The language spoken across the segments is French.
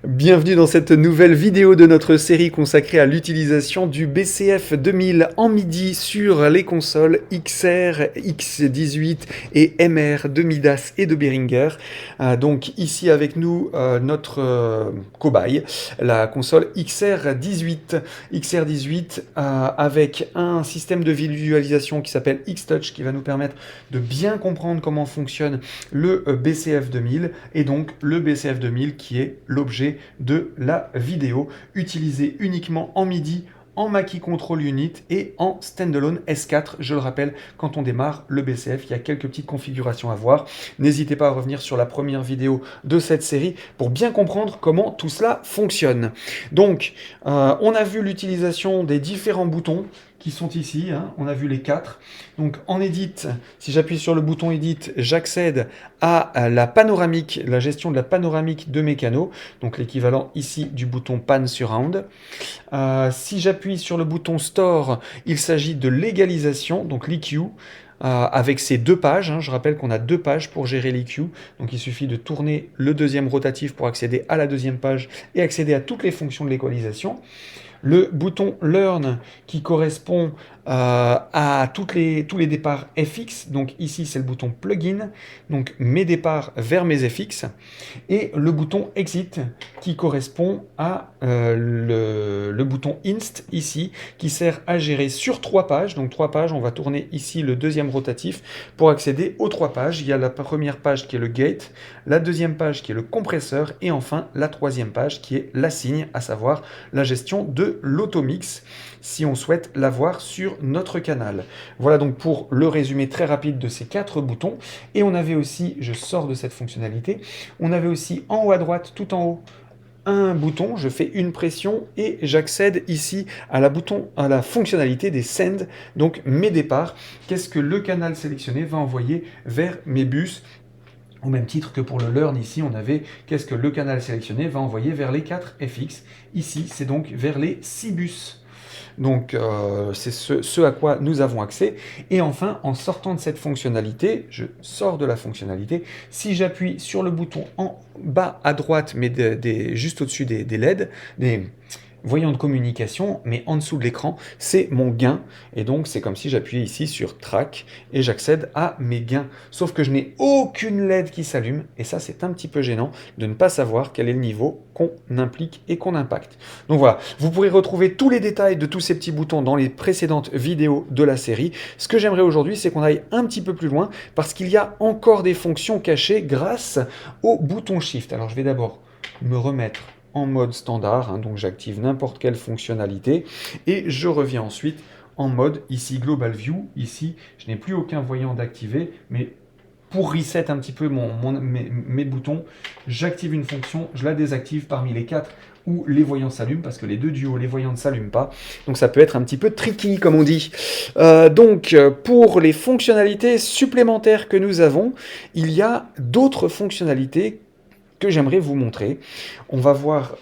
Bienvenue dans cette nouvelle vidéo de notre série consacrée à l'utilisation du BCF 2000 en MIDI sur les consoles XR, X18 et MR de Midas et de Behringer. Donc ici avec nous notre cobaye, la console XR18. XR18 avec un système de visualisation qui s'appelle Xtouch qui va nous permettre de bien comprendre comment fonctionne le BCF 2000 et donc le BCF 2000 qui est l'objet de la vidéo, utilisée uniquement en MIDI, en Mackie Control Unit et en Standalone S4. Je le rappelle, quand on démarre le BCF, il y a quelques petites configurations à voir. N'hésitez pas à revenir sur la première vidéo de cette série pour bien comprendre comment tout cela fonctionne. Donc, on a vu l'utilisation des différents boutons qui sont ici, hein. On a vu les 4. Donc en Edit, si j'appuie sur le bouton Edit, j'accède à la panoramique, la gestion de la panoramique de mes canaux, donc l'équivalent ici du bouton Pan Surround. Si j'appuie sur le bouton Store, il s'agit de l'égalisation, donc l'EQ, avec ces deux pages. Je rappelle qu'on a deux pages pour gérer l'EQ, donc il suffit de tourner le deuxième rotatif pour accéder à la deuxième page et accéder à toutes les fonctions de l'équalisation. Le bouton Learn qui correspond à tous les départs FX. Donc ici, c'est le bouton Plugin, donc mes départs vers mes FX. Et le bouton Exit qui correspond à le bouton Inst ici, qui sert à gérer sur 3 pages. Donc 3 pages, on va tourner ici le deuxième rotatif pour accéder aux 3 pages. Il y a la première page qui est le gate, la deuxième page qui est le compresseur, et enfin la troisième page qui est l'assigne, à savoir la gestion de l'automix, si on souhaite l'avoir sur notre canal. Voilà donc pour le résumé très rapide de ces 4 boutons. Et on avait aussi, je sors de cette fonctionnalité, on avait aussi en haut à droite, tout en haut, un bouton, je fais une pression et j'accède ici à la fonctionnalité des send, donc mes départs. Qu'est-ce que le canal sélectionné va envoyer vers mes bus? Au même titre que pour le learn, ici, on avait qu'est-ce que le canal sélectionné va envoyer vers les 4 FX. Ici, c'est donc vers les 6 bus. Donc, c'est ce à quoi nous avons accès. Et enfin, en sortant de cette fonctionnalité, je sors de la fonctionnalité. Si j'appuie sur le bouton en bas à droite, mais juste au-dessus des LED, des voyant de communication, mais en dessous de l'écran, c'est mon gain. Et donc, c'est comme si j'appuyais ici sur Track et j'accède à mes gains. Sauf que je n'ai aucune LED qui s'allume. Et ça, c'est un petit peu gênant de ne pas savoir quel est le niveau qu'on implique et qu'on impacte. Donc voilà, vous pourrez retrouver tous les détails de tous ces petits boutons dans les précédentes vidéos de la série. Ce que j'aimerais aujourd'hui, c'est qu'on aille un petit peu plus loin parce qu'il y a encore des fonctions cachées grâce au bouton Shift. Alors, je vais d'abord me remettre en mode standard, donc j'active n'importe quelle fonctionnalité, et je reviens ensuite en mode, ici Global View, ici je n'ai plus aucun voyant d'activer, mais pour reset un petit peu mes boutons, j'active une fonction, je la désactive parmi les 4 où les voyants s'allument, parce que les deux du haut, les voyants ne s'allument pas, donc ça peut être un petit peu tricky, comme on dit. Donc, pour les fonctionnalités supplémentaires que nous avons, il y a d'autres fonctionnalités que j'aimerais vous montrer. On va voir,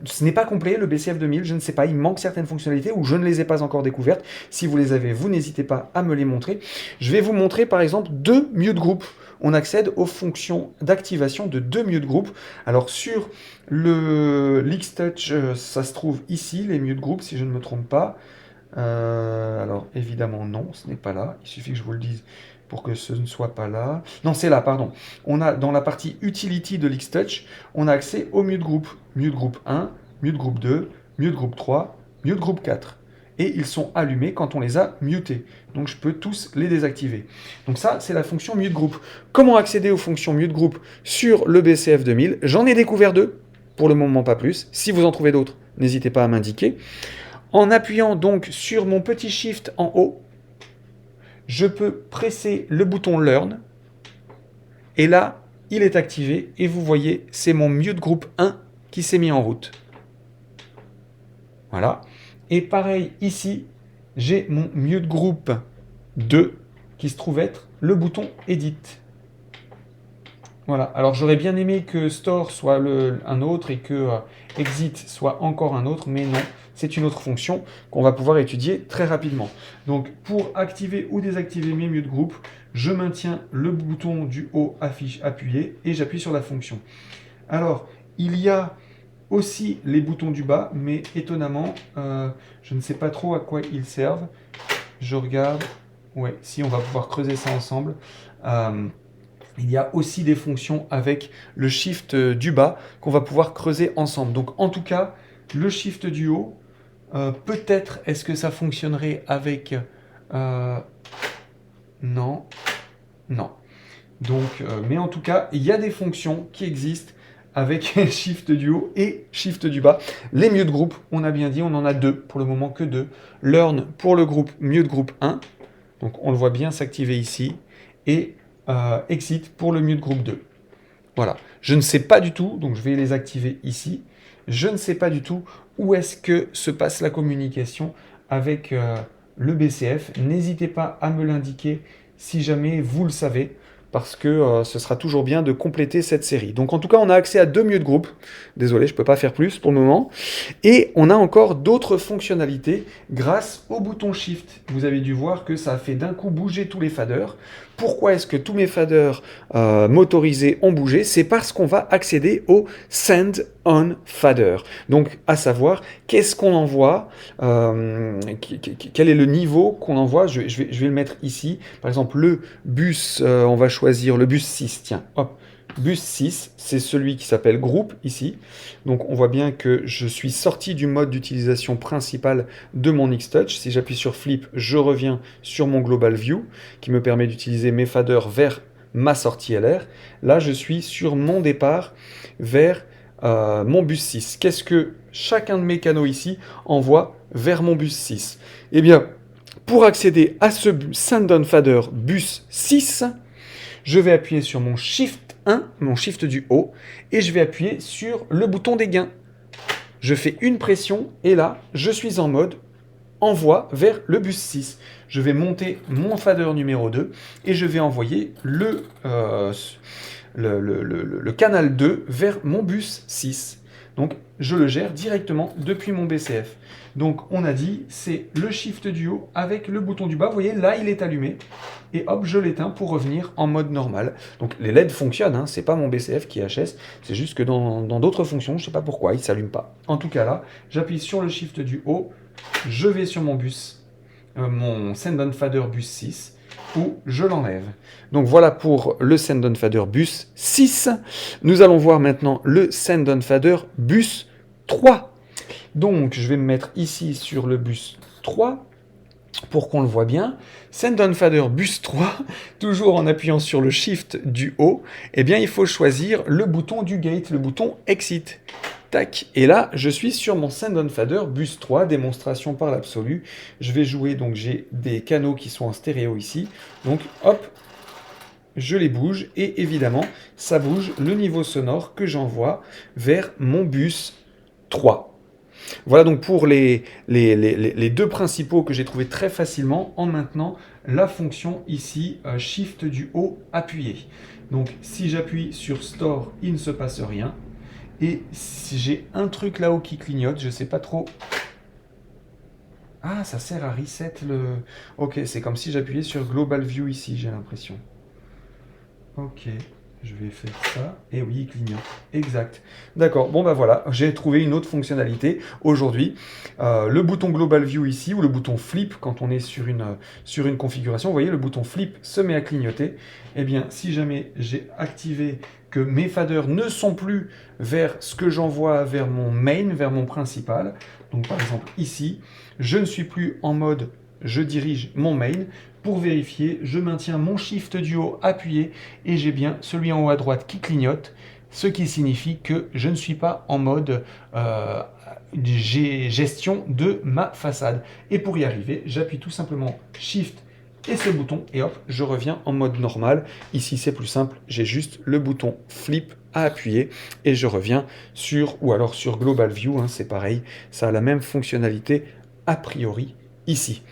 ce n'est pas complet le BCF 2000, je ne sais pas, il manque certaines fonctionnalités ou je ne les ai pas encore découvertes. Si vous les avez, vous n'hésitez pas à me les montrer. Je vais vous montrer par exemple 2 mute groups. On accède aux fonctions d'activation de 2 mute groups. Alors sur le L'Xtouch, ça se trouve ici, les mute groups, si je ne me trompe pas. Alors évidemment non, ce n'est pas là, il suffit que je vous le dise pour que ce ne soit pas là. Non, c'est là, pardon. On a dans la partie Utility de l'Xtouch, on a accès au mute group. Mute group 1, mute group 2, mute group 3, mute group 4. Et ils sont allumés quand on les a mutés. Donc je peux tous les désactiver. Donc ça, c'est la fonction mute group. Comment accéder aux fonctions mute group sur le BCF 2000? J'en ai découvert 2, pour le moment pas plus. Si vous en trouvez d'autres, n'hésitez pas à m'indiquer. En appuyant donc sur mon petit shift en haut, je peux presser le bouton Learn, et là, il est activé, et vous voyez, c'est mon mute group 1 qui s'est mis en route. Voilà. Et pareil, ici, j'ai mon mute group 2, qui se trouve être le bouton Edit. Voilà. Alors, j'aurais bien aimé que Store soit un autre, et que Exit soit encore un autre, mais non. C'est une autre fonction qu'on va pouvoir étudier très rapidement. Donc, pour activer ou désactiver mes mute groups, je maintiens le bouton du haut appuyé et j'appuie sur la fonction. Alors, il y a aussi les boutons du bas, mais étonnamment, je ne sais pas trop à quoi ils servent. Je regarde, ouais, si on va pouvoir creuser ça ensemble. Il y a aussi des fonctions avec le shift du bas qu'on va pouvoir creuser ensemble. Donc en tout cas, le shift du haut, peut-être est-ce que ça fonctionnerait avec... non, non. Donc, mais en tout cas, il y a des fonctions qui existent avec Shift du haut et Shift du bas. Les mute group, on a bien dit, on en a deux, pour le moment que deux. Learn pour le groupe mute group 1, donc on le voit bien s'activer ici, et exit pour le mute group 2. Voilà, je ne sais pas du tout, donc je vais les activer ici. Je ne sais pas du tout où est-ce que se passe la communication avec le BCF. N'hésitez pas à me l'indiquer si jamais vous le savez, parce que ce sera toujours bien de compléter cette série. Donc en tout cas, on a accès à 2 mute group. Désolé, je ne peux pas faire plus pour le moment. Et on a encore d'autres fonctionnalités grâce au bouton Shift. Vous avez dû voir que ça a fait d'un coup bouger tous les faders. Pourquoi est-ce que tous mes faders motorisés ont bougé? C'est parce qu'on va accéder au Send on Fader. Donc, à savoir, qu'est-ce qu'on envoie, quel est le niveau qu'on envoie. Je vais le mettre ici. Par exemple, le bus, on va choisir le bus 6. Tiens, hop. Bus 6, c'est celui qui s'appelle groupe ici. Donc on voit bien que je suis sorti du mode d'utilisation principal de mon Xtouch. Si j'appuie sur Flip, je reviens sur mon Global View qui me permet d'utiliser mes faders vers ma sortie LR. Là, je suis sur mon départ vers mon bus 6. Qu'est-ce que chacun de mes canaux ici envoie vers mon bus 6? Eh bien, pour accéder à ce Send on Fader bus 6, je vais appuyer sur mon Shift 1, mon Shift du haut, et je vais appuyer sur le bouton des gains. Je fais une pression, et là, je suis en mode envoi vers le bus 6. Je vais monter mon fader numéro 2, et je vais envoyer le canal 2 vers mon bus 6. Donc, je le gère directement depuis mon BCF. Donc, on a dit, c'est le Shift du haut avec le bouton du bas. Vous voyez, là, il est allumé. Et hop, je l'éteins pour revenir en mode normal. Donc, les LED fonctionnent, hein, c'est pas mon BCF qui HS. C'est juste que dans d'autres fonctions, je sais pas pourquoi, ils ne s'allument pas. En tout cas, là, j'appuie sur le Shift du haut. Je vais sur mon bus, mon Send on Fader bus 6. Ou je l'enlève. Donc voilà pour le Send on Fader bus 6. Nous allons voir maintenant le Send on Fader bus 3. Donc je vais me mettre ici sur le bus 3 pour qu'on le voit bien. Send on Fader bus 3, toujours en appuyant sur le Shift du haut, eh bien il faut choisir le bouton du gate, le bouton Exit. Tac, et là, je suis sur mon Send on Fader bus 3, démonstration par l'absolu. Je vais jouer, donc j'ai des canaux qui sont en stéréo ici. Donc, hop, je les bouge, et évidemment, ça bouge le niveau sonore que j'envoie vers mon bus 3. Voilà donc pour les deux principaux que j'ai trouvés très facilement en maintenant la fonction ici, Shift du haut appuyé. Donc, si j'appuie sur Store, il ne se passe rien. Et si j'ai un truc là-haut qui clignote, je sais pas trop... Ah, ça sert à reset le... Ok, c'est comme si j'appuyais sur Global View ici, j'ai l'impression. Ok, je vais faire ça. Et oui, il clignote. Exact. D'accord, bon bah voilà, j'ai trouvé une autre fonctionnalité aujourd'hui. Le bouton Global View ici, ou le bouton Flip, quand on est sur une configuration, vous voyez, le bouton Flip se met à clignoter. Eh bien, si jamais j'ai activé que mes faders ne sont plus vers ce que j'envoie vers mon main, vers mon principal, donc par exemple ici, je ne suis plus en mode je dirige mon main. Pour vérifier, je maintiens mon Shift du haut appuyé et j'ai bien celui en haut à droite qui clignote, ce qui signifie que je ne suis pas en mode gestion de ma façade. Et pour y arriver, j'appuie tout simplement Shift et ce bouton, et hop, je reviens en mode normal. Ici, c'est plus simple, j'ai juste le bouton Flip à appuyer et je reviens sur, ou alors sur Global View, hein, c'est pareil, ça a la même fonctionnalité a priori ici.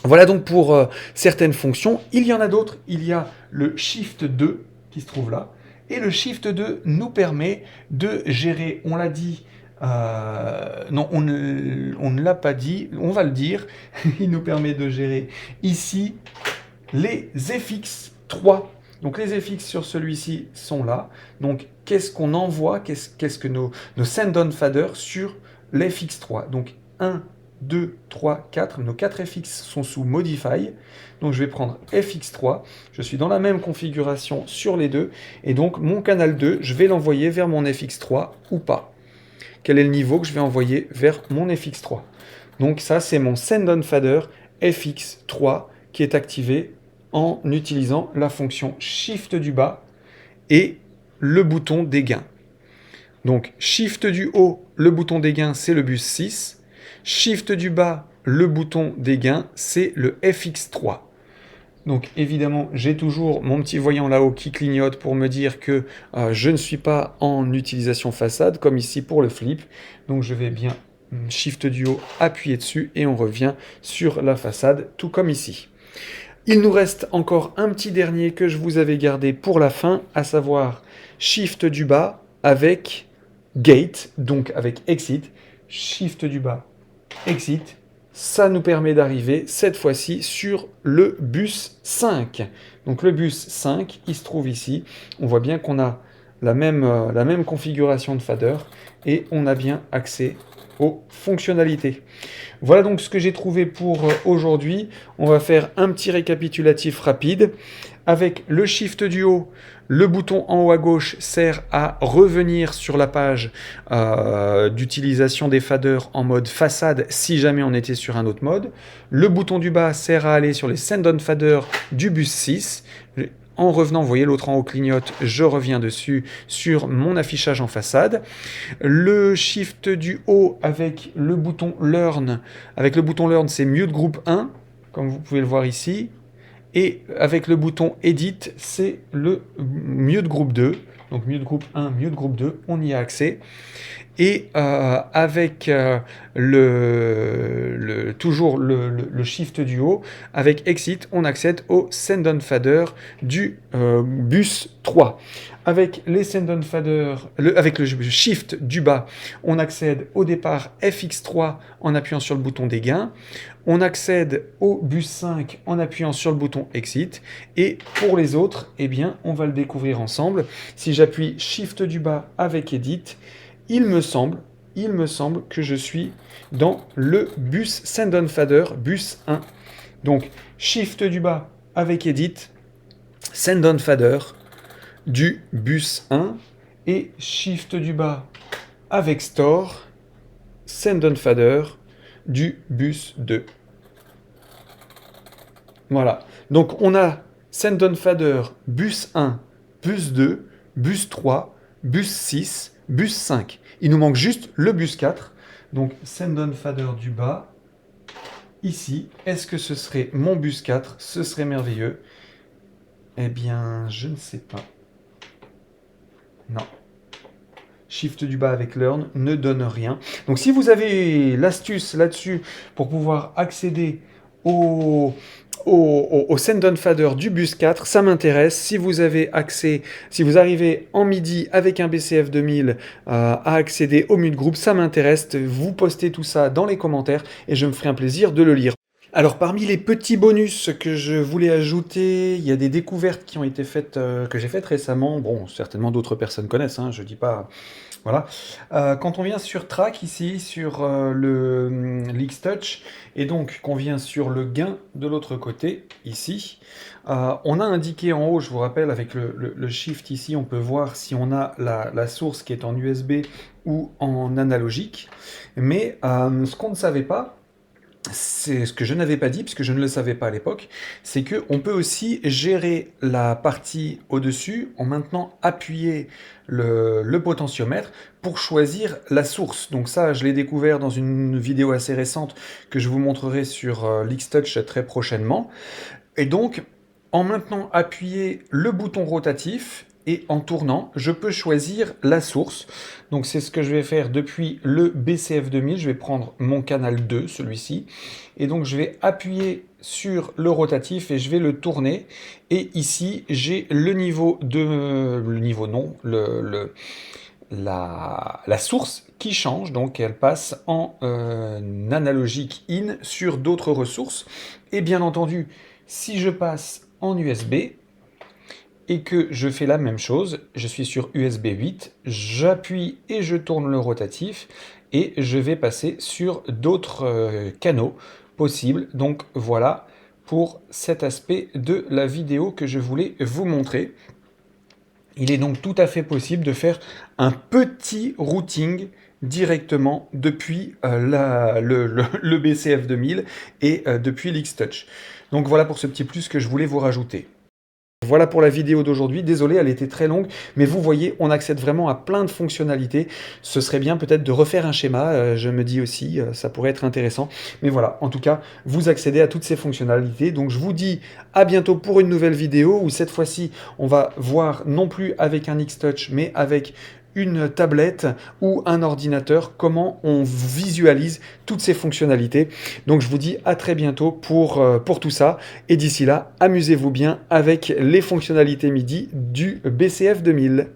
Voilà donc pour certaines fonctions. Il y en a d'autres. Il y a le Shift 2 qui se trouve là. Et le Shift 2 nous permet de gérer, on l'a dit, non, on ne l'a pas dit, on va le dire. Il nous permet de gérer ici les FX3 Donc les FX sur celui-ci sont là. Donc qu'est-ce qu'on envoie, qu'est-ce que nos send-on faders sur l'FX3. Donc 1, 2, 3, 4. Nos 4 FX sont sous Modify. Donc je vais prendre FX3. Je suis dans la même configuration sur les deux. Et donc mon canal 2, je vais l'envoyer vers mon FX3 ou pas. Quel est le niveau que je vais envoyer vers mon FX3. Donc ça, c'est mon send-on fader FX3 qui est activé en utilisant la fonction Shift du bas et le bouton des gains. Donc Shift du haut, le bouton des gains, c'est le bus 6. Shift du bas, le bouton des gains, c'est le FX3. Donc évidemment, j'ai toujours mon petit voyant là-haut qui clignote pour me dire que je ne suis pas en utilisation façade, comme ici pour le flip. Donc je vais bien Shift du haut, appuyer dessus, et on revient sur la façade, tout comme ici. Il nous reste encore un petit dernier que je vous avais gardé pour la fin, à savoir Shift du bas avec Gate, donc avec Exit. Shift du bas, Exit. Ça nous permet d'arriver cette fois-ci sur le bus 5. Donc le bus 5, il se trouve ici. On voit bien qu'on a la même configuration de fader et on a bien accès aux fonctionnalités. Voilà donc ce que j'ai trouvé pour aujourd'hui. On va faire un petit récapitulatif rapide. Avec le Shift du haut, le bouton en haut à gauche sert à revenir sur la page d'utilisation des faders en mode façade si jamais on était sur un autre mode. Le bouton du bas sert à aller sur les send-on faders du bus 6. En revenant, vous voyez l'autre en haut clignote, je reviens dessus sur mon affichage en façade. Le Shift du haut avec le bouton Learn. Avec le bouton Learn, c'est Mute Group 1, comme vous pouvez le voir ici. Et avec le bouton Edit, c'est le Mute Group 2. Donc Mute Group 1, Mute Group 2, on y a accès. Et avec toujours le Shift du haut, avec Exit, on accède au Send-on Fader du bus 3. Avec les Send-on Fader, avec le Shift du bas, on accède au départ FX3 en appuyant sur le bouton des gains. On accède au bus 5 en appuyant sur le bouton Exit. Et pour les autres, eh bien, on va le découvrir ensemble. Si j'appuie Shift du bas avec Edit, il me semble que je suis dans le bus Send-on Fader, bus 1. Donc, Shift du bas avec Edit, Send-on Fader du bus 1, et Shift du bas avec Store, Send-on Fader du bus 2. Voilà. Donc, on a Send-on Fader, bus 1, bus 2, bus 3, bus 6, bus 5. Il nous manque juste le bus 4. Donc, Send-on Fader du bas, ici. Est-ce que ce serait mon bus 4? Ce serait merveilleux. Eh bien, je ne sais pas. Non. Shift du bas avec Learn ne donne rien. Donc, si vous avez l'astuce là-dessus pour pouvoir accéder au Send-on Fader du bus 4, ça m'intéresse. Si vous avez accès, si vous arrivez en MIDI avec un BCF 2000 à accéder au Mute Group, ça m'intéresse. Vous postez tout ça dans les commentaires et je me ferai un plaisir de le lire. Alors parmi les petits bonus que je voulais ajouter, il y a des découvertes qui ont été faites, que j'ai faites récemment. Bon, certainement d'autres personnes connaissent, hein, je dis pas... Voilà. Quand on vient sur Track ici, sur le l'X-Touch, et donc qu'on vient sur le gain de l'autre côté, ici, on a indiqué en haut, je vous rappelle, avec le Shift ici, on peut voir si on a la source qui est en USB ou en analogique. Mais ce qu'on ne savait pas, c'est ce que je n'avais pas dit, puisque je ne le savais pas à l'époque, c'est qu'on peut aussi gérer la partie au-dessus en maintenant appuyer le potentiomètre pour choisir la source. Donc ça, je l'ai découvert dans une vidéo assez récente que je vous montrerai sur l'X-Touch très prochainement. Et donc, en maintenant appuyer le bouton rotatif, et en tournant, je peux choisir la source. Donc c'est ce que je vais faire depuis le BCF 2000. Je vais prendre mon canal 2, celui-ci. Et donc je vais appuyer sur le rotatif et je vais le tourner. Et ici, j'ai le niveau de... Le niveau non, la source qui change. Donc elle passe en analogique in sur d'autres ressources. Et bien entendu, si je passe en USB, et que je fais la même chose, je suis sur USB 8, j'appuie et je tourne le rotatif et je vais passer sur d'autres canaux possibles. Donc voilà pour cet aspect de la vidéo que je voulais vous montrer. Il est donc tout à fait possible de faire un petit routing directement depuis le BCF 2000 et depuis l'X-Touch. Donc voilà pour ce petit plus que je voulais vous rajouter. Voilà pour la vidéo d'aujourd'hui. Désolé, elle était très longue, mais vous voyez, on accède vraiment à plein de fonctionnalités. Ce serait bien peut-être de refaire un schéma, je me dis aussi, ça pourrait être intéressant. Mais voilà, en tout cas, vous accédez à toutes ces fonctionnalités. Donc je vous dis à bientôt pour une nouvelle vidéo où cette fois-ci, on va voir non plus avec un X-Touch, mais avec une tablette ou un ordinateur, comment on visualise toutes ces fonctionnalités. Donc je vous dis à très bientôt pour tout ça. Et d'ici là, amusez-vous bien avec les fonctionnalités MIDI du BCF 2000.